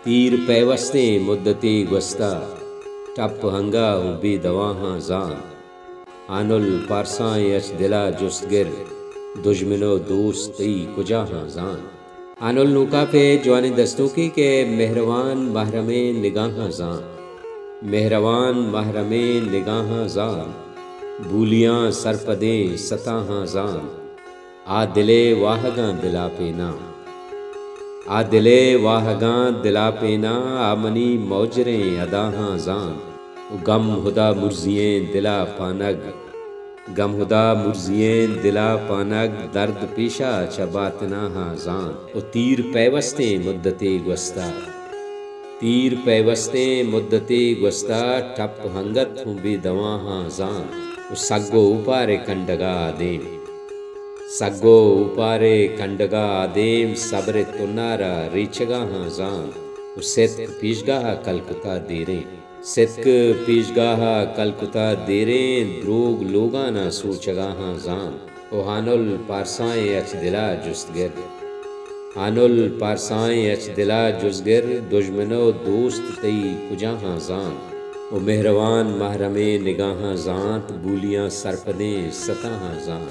तीर पैवस्ते मुद्दते गुस्ता टप हंगा बे दवाहां जान आनुल पारसां यच दिला जुस्तगिर दुश्मनो दोस्त तई कुजाहां जान आनुल नुकाफे जवानी दस्तूकी के मेहरवान महरमे निगाहां जान मेहरवान महरमे निगाहां जान बूलियां सरपदे सताहां जान आ दिले वाहगां दिला पेना आ दिले वाहगां दिला पेना आमनी मौजरें अदाहां जान गम हुदा मुर्जियें दिला पानग गम हुदा मुर्जियें दिला पानग दर्द पेशा चबातना जान ओ तीर पैवस्ते मुद्दते गुस्ता तीर पैवस्ते मुद्दते गुस्ता ठप हंगत हूँ बेदवाहां जान ओ सग्गो उपारे कंडगा आदेम सग्गो उपारे कंडगा आदेम सब्र तुनारा रीचगाहां जान ओ सिद्क पीशगाह कलकत्ता देरे सिद्क पीशगाह कलकत्ता देरे द्रोग लोगाना सोचगाहां जान ओ हानुल पारसाएं अच दिला जुस्तगिर हानुल पारसाएं अच दिला जुस्तगिर दुश्मनो दोस्त तई कुजाहां जान ओ मेहरवान महरमे निगाहां जान बूलियां सरपदें सताहां जान।